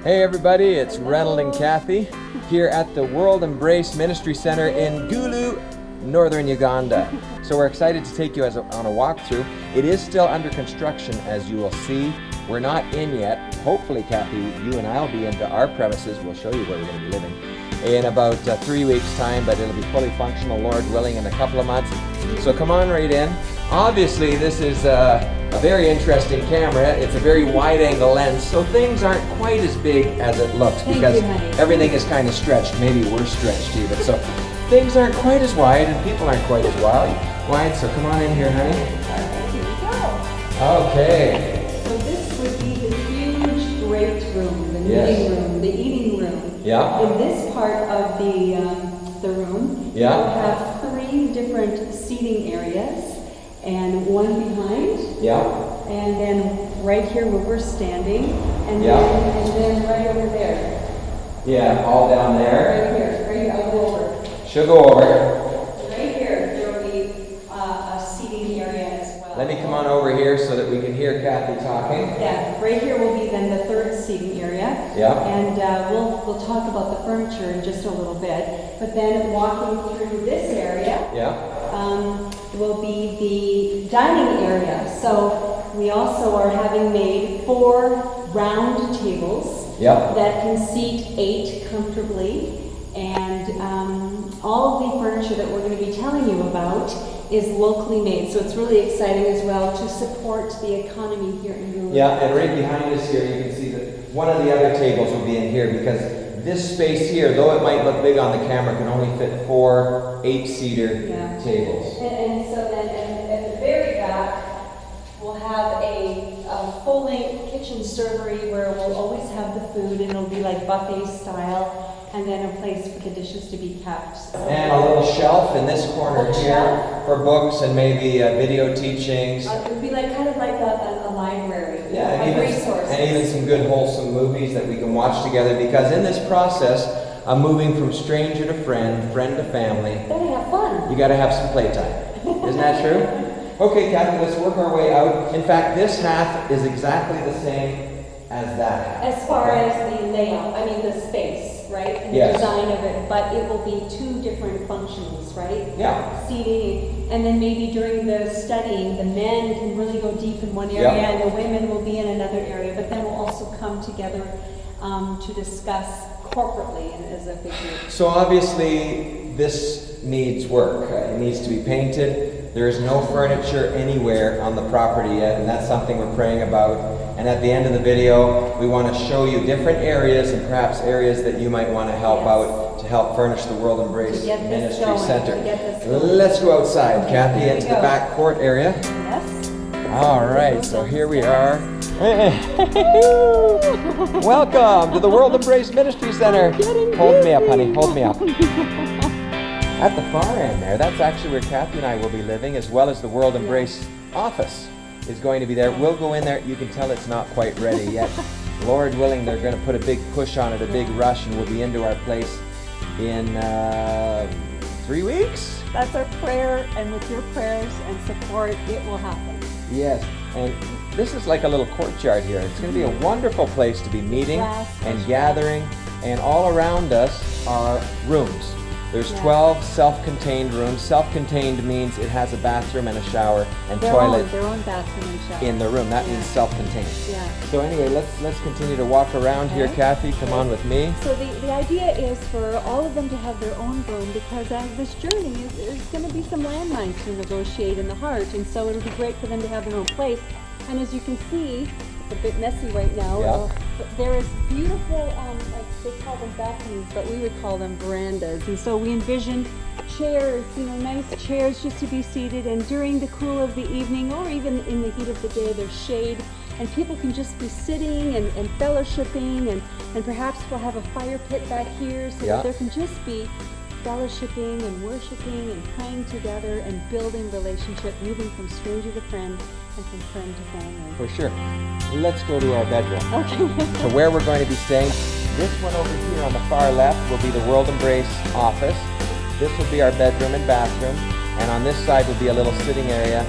Hey everybody, it's Reynold and Kathy here at the World Embrace Ministry Center in Gulu, northern Uganda. So we're excited to take you on a walkthrough. It is still under construction, as you will see. We're not in yet. Hopefully, Kathy, you and I will be into our premises. We'll show you where we're going to be living in about 3 weeks' time, but it'll be fully functional, Lord willing, in a couple of months. So come on right in. Obviously, this is a very interesting camera. It's a very wide-angle lens, so things aren't quite as big as it looks because everything is kind of stretched. Maybe we're stretched even. So things aren't quite as wide and people aren't quite as wide. So come on in here, honey. Here we go. Okay. So this would be the huge great room, the meeting room, the eating room. Yeah. In this part of the room, we'll have 3 different seating areas and one behind. Yeah. And then right here where we're standing, and then right over there. Yeah, all down there. Right here, I'll go over. She'll go over. Right here, there will be a seating area as well. Let me come on over here so that we can hear Kathy talking. Yeah, right here will be then the 3rd seating area. Yeah. And we'll talk about the furniture in just a little bit. But then walking through this area will be the dining area. So we also are having made 4 round tables that can seat 8 comfortably. And all of the furniture that we're going to be telling you about is locally made. So it's really exciting as well to support the economy here in Gulu. Yeah, and right behind us here you can see that one of the other tables will be in here because this space here, though it might look big on the camera, can only fit 4 8-seater tables. And so then at the very back, we'll have a full-length kitchen servery where we'll always have the food and it'll be like buffet style. And then a place for the dishes to be kept. And a little shelf in this corner here for books and maybe video teachings. It would be kind of like a library. Yeah, of resources. And even some good wholesome movies that we can watch together, because in this process of moving from stranger to friend, friend to family, You gotta have fun. You gotta have some playtime. Isn't that true? Okay, Kathy, let's work our way out. In fact, this half is exactly the same as that half. As far as the layout, I mean the space, right? And the design of it, but it will be 2 different functions, right? Yeah. Seating, and then maybe during the studying, the men can really go deep in one area and the women will be in another area, but then we'll also come together to discuss corporately as a big group. So obviously, this needs work. It needs to be painted. There is no furniture anywhere on the property yet, and that's something we're praying about. And at the end of the video, we want to show you different areas and perhaps areas that you might want to help out to help furnish the World Embrace Ministry Center. Let's go outside, Kathy, into the back court area. Yes. All right, so here we are. Welcome to the World Embrace Ministry Center. Hold me up, honey, hold me up. At the far end there, that's actually where Kathy and I will be living, as well as the World Embrace office is going to be there. We'll go in there. You can tell it's not quite ready yet. Lord willing, they're going to put a big push on it, a big rush, and we'll be into our place in 3 weeks. That's our prayer, and with your prayers and support, it will happen. Yes, and this is like a little courtyard here. It's going to be a wonderful place to be meeting and gathering, and all around us are rooms. There's 12 self-contained rooms. Self-contained means it has a bathroom and a shower and toilet their own bathroom and shower in the room. That means self-contained. Yeah. So anyway, let's continue to walk around here, Kathy. Come on with me. So the idea is for all of them to have their own room, because as this journey is going to be some landmines to negotiate in the heart, and so it'll be great for them to have their own place. And as you can see, it's a bit messy right now. But there is beautiful, they call them balconies, but we would call them verandas. And so we envisioned chairs, nice chairs just to be seated. And during the cool of the evening, or even in the heat of the day, there's shade. And people can just be sitting and fellowshipping. And perhaps we'll have a fire pit back here so that there can just be fellowshipping and worshiping and praying together and building relationship, moving from stranger to friend and from friend to family. For sure. Let's go to our bedroom. Okay. So where we're going to be staying, this one over here on the far left will be the World Embrace office. This will be our bedroom and bathroom. And on this side will be a little sitting area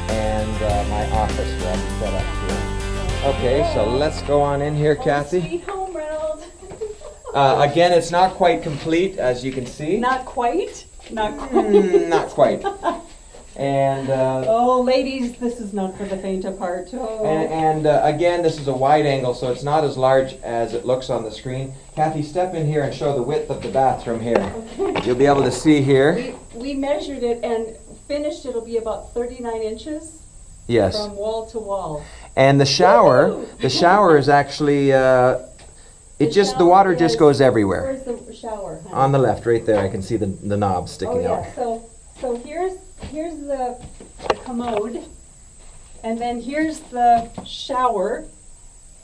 and my office where I'll be set up here. Okay, so let's go on in here, Kathy. Sweet home, Reynold. Again, it's not quite complete, as you can see. Not quite. Not quite. Not quite. And oh, ladies, this is not for the faint of heart. Oh. and again, this is a wide angle, so it's not as large as it looks on the screen. Kathy, step in here and show the width of the bathroom here. Okay. You'll be able to see here. We measured it and finished. It'll be about 39 inches. Yes. From wall to wall. And the shower is actually. The water just goes everywhere. Where's the shower? Honey? On the left, right there. I can see the knob sticking out. So here's the commode, and then here's the shower,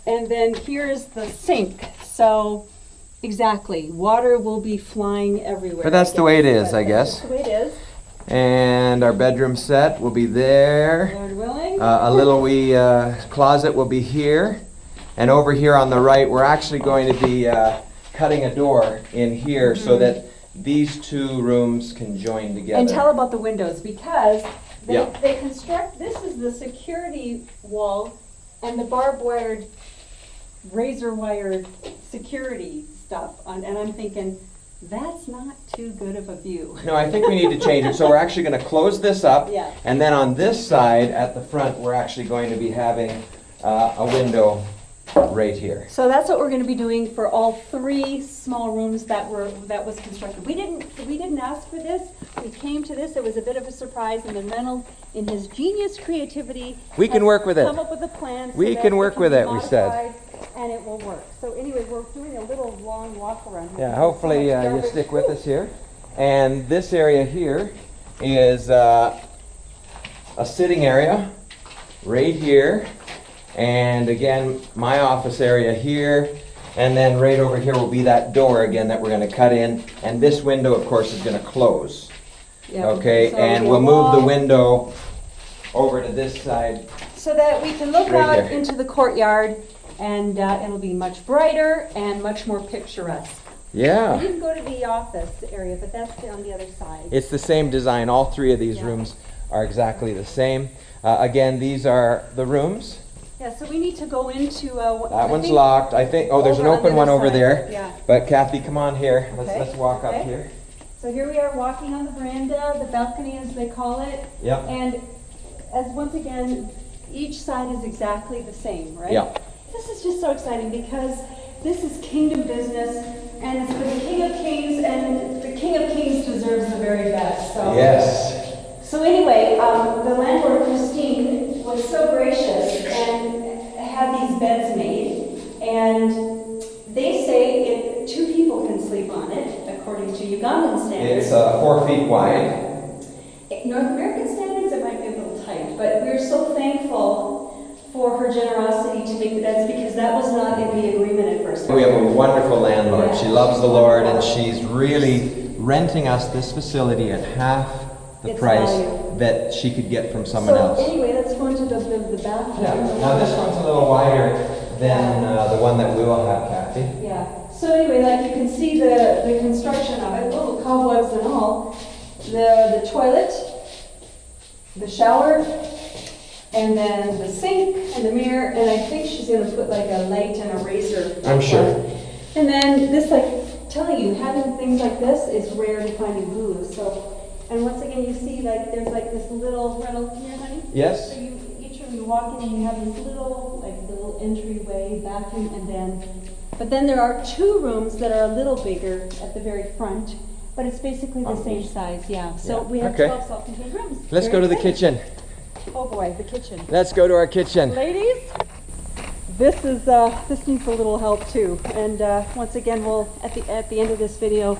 and then here's the sink. So exactly, water will be flying everywhere. But that's the way it is, I guess. That's the way it is. And our bedroom set will be there. Lord willing. A little wee closet will be here. And over here on the right, we're actually going to be cutting a door in here so that these two rooms can join together. And tell about the windows, because they construct, this is the security wall and the barbed wired, razor wired security stuff. And I'm thinking, that's not too good of a view. No, I think we need to change it. So we're actually going to close this up. Yeah. And then on this side at the front, we're actually going to be having a window right here. So that's what we're going to be doing for all 3 small rooms that was constructed. We didn't ask for this. We came to this. It was a bit of a surprise, and then Reynold, in his genius creativity, we can work with it. Come up with a plan. So we can work with it. We said, and it will work. So anyway, we're doing a little long walk around here. Yeah. Hopefully you stick with us here. And this area here is a sitting area right here. And again, my office area here, and then right over here will be that door again that we're going to cut in, and this window, of course, is going to close. Yep. Okay, so and we'll move the window over to this side, so that we can look out into the courtyard, and it'll be much brighter and much more picturesque. Yeah. We didn't go to the office area, but that's on the other side. It's the same design. All 3 of these rooms are exactly the same. Again, these are the rooms. Yeah, so we need to go into... that one's locked. I think, there's an open one over there. Yeah. But Kathy, come on here. Let's walk up here. So here we are walking on the veranda, the balcony as they call it. Yep. And as once again, each side is exactly the same, right? Yeah. This is just so exciting because this is kingdom business, and it's for the King of Kings, and the King of Kings deserves the very best. So. Yes. So anyway, the landlord, Christine, was so gracious and had these beds made, and they say if 2 people can sleep on it, according to Ugandan standards. It's 4 feet wide. North American standards, it might be a little tight, but we're so thankful for her generosity to make the beds, because that was not in the agreement at first. We have a wonderful landlord. She loves the Lord, and she's really renting us this facility at half the price that she could get from someone else. So anyway, let's go into the bathroom. Yeah. Now this one's a little wider than the one that we will have, Kathy. Yeah. So anyway, like you can see the construction of it, little cobwebs and all. The toilet, the shower, and then the sink and the mirror, and I think she's going to put like a light and a razor. I'm sure. And then this, like, telling you, having things like this is rare to find in Gulu. So. And once again, you see, like, there's like this little, Reynold, here, honey? Yes. So each room you walk in and you have this little entryway, bathroom, and but then there are 2 rooms that are a little bigger at the very front, but it's basically the same size, yeah. So we have 12 self-contained rooms. Let's go to the kitchen. Oh boy, the kitchen. Let's go to our kitchen. Ladies, this needs a little help too. And once again, we'll, at the end of this video,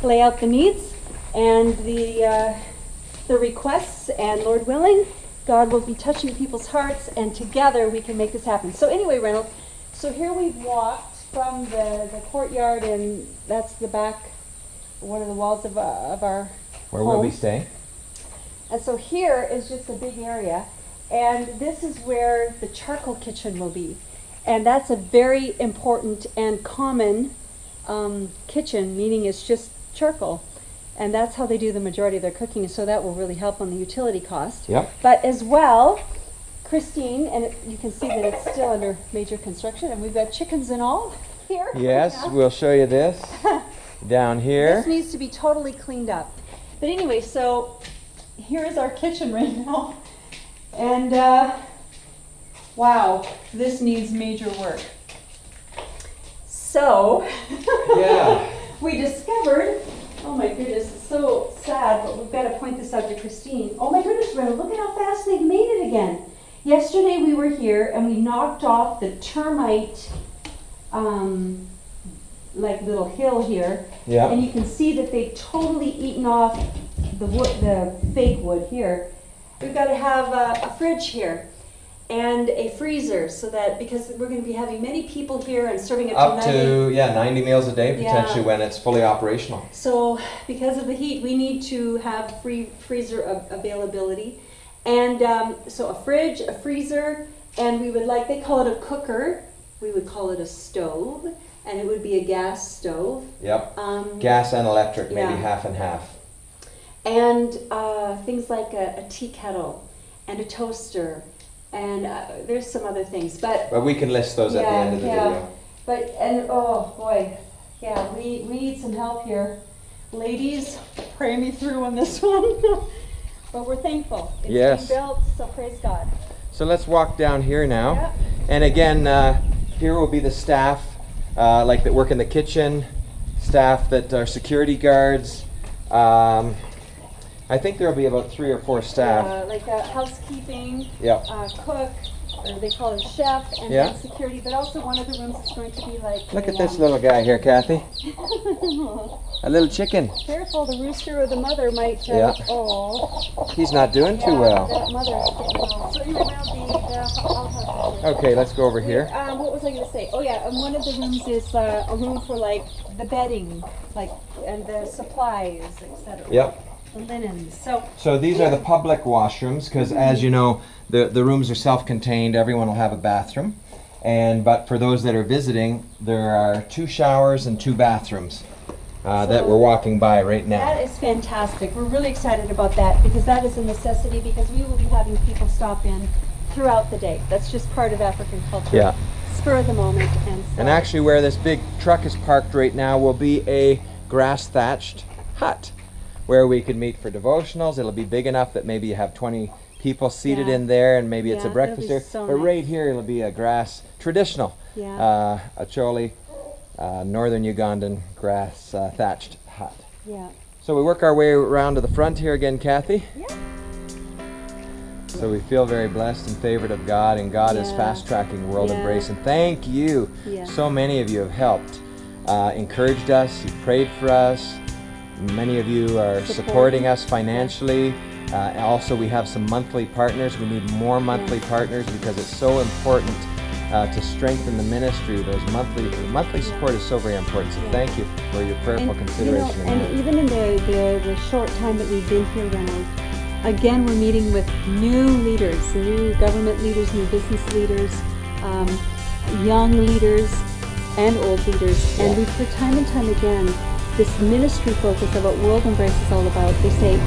lay out the needs and the requests, and Lord willing, God will be touching people's hearts, and together we can make this happen. So anyway, Reynold, so here we've walked from the courtyard, and that's the back, one of the walls of our Where home. will we stay? And so here is just a big area, and this is where the charcoal kitchen will be. And that's a very important and common kitchen, meaning it's just charcoal. And that's how they do the majority of their cooking, so that will really help on the utility cost. Yep. But as well, Christine, and you can see that it's still under major construction, and we've got chickens and all. here. Yes, we'll show you this down here. This needs to be totally cleaned up. But anyway, so here is our kitchen right now. And wow, this needs major work. So, Yeah. we discovered, oh my goodness, it's so sad, but we've got to point this out to Christine. Oh my goodness, Reynold, look at how fast they've made it again. Yesterday we were here and we knocked off the termite, like little hill here. Yeah. And you can see that they've totally eaten off the wood, the fake wood here. We've got to have a fridge here and a freezer so that, because we're going to be having many people here and serving up to 90 meals a day Yeah. potentially when it's fully operational. So because of the heat, we need to have freezer availability. And so a fridge, a freezer, and we would like, they call it a cooker. We would call it a stove, and it would be a gas stove. Yep. Gas and electric, maybe yeah. half and half. And things like a tea kettle and a toaster, and there's some other things. But we can list those at the end of the video. But, and oh boy, yeah, we need some help here. Ladies, pray me through on this one. But we're thankful. It's Yes. being built, so praise God. So let's walk down here now. Yeah. And again, here will be the staff like that work in the kitchen, staff that are security guards. I think there will be about 3 or 4 staff. Like housekeeping, Yeah. cook, or they call it chef, and Yeah. then security. But also one of the rooms is going to be like. Look at this little guy here, Kathy. A little chicken. Careful, the rooster or the mother might. Yeah. Oh. He's not doing too well. That mother's getting old. So anyway, I'll have that. Okay, let's go over here. What was I going to say? Oh yeah, and one of the rooms is a room for like the bedding, like, and the supplies, etc. Yep. The linens. So these are the public washrooms because, as you know, the rooms are self-contained. Everyone will have a bathroom, but for those that are visiting, there are 2 showers and 2 bathrooms that we're walking by right now. That is fantastic. We're really excited about that because that is a necessity because we will be having people stop in throughout the day. That's just part of African culture. Yeah. Spur of the moment. And actually, where this big truck is parked right now will be a grass-thatched hut where we could meet for devotionals. It'll be big enough that maybe you have 20 people seated in there, and maybe it's a breakfast area. So but nice. right here, it'll be a traditional Acholi, northern Ugandan grass thatched hut. Yeah. So we work our way around to the front here again, Kathy. Yeah. So we feel very blessed and favored of God, and God is fast-tracking World Embrace. And thank you. Yeah. So many of you have helped, encouraged us, you've prayed for us. Many of you are supporting us financially. Also, we have some monthly partners. We need more monthly partners because it's so important to strengthen the ministry. Those monthly support is so very important. So thank you for your prayerful consideration. And even in the short time that we've been here, Reynold, again, we're meeting with new leaders, new government leaders, new business leaders, young leaders, and old leaders. And we've heard time and time again this ministry focus of what World Embrace is all about. They say,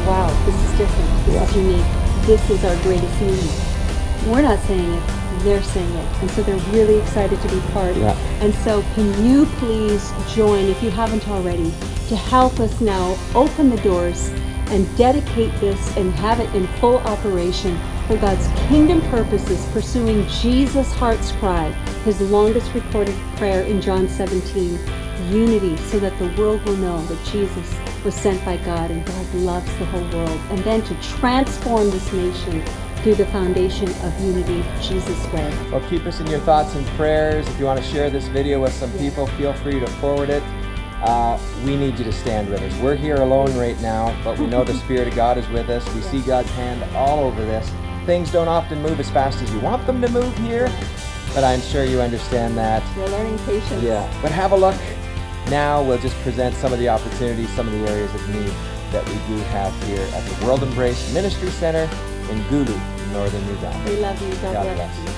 wow, this is different, this is unique, this is our greatest need. We're not saying it, they're saying it. And so they're really excited to be part. Yeah. And so can you please join, if you haven't already, to help us now open the doors and dedicate this and have it in full operation for God's kingdom purposes, pursuing Jesus' heart's cry, his longest recorded prayer in John 17, unity, so that the world will know that Jesus was sent by God and God loves the whole world, and then to transform this nation through the foundation of unity Jesus' way. Well, keep us in your thoughts and prayers. If you want to share this video with some people, feel free to forward it. We need you to stand with us. We're here alone right now, but we know the Spirit of God is with us. We see God's hand all over this. Things don't often move as fast as you want them to move here, but I'm sure you understand that. We're learning patience. Yeah, but have a look. Now we'll just present some of the opportunities, some of the areas of need that we do have here at the World Embrace Ministry Center in Gulu, northern Uganda. We love you. God bless you.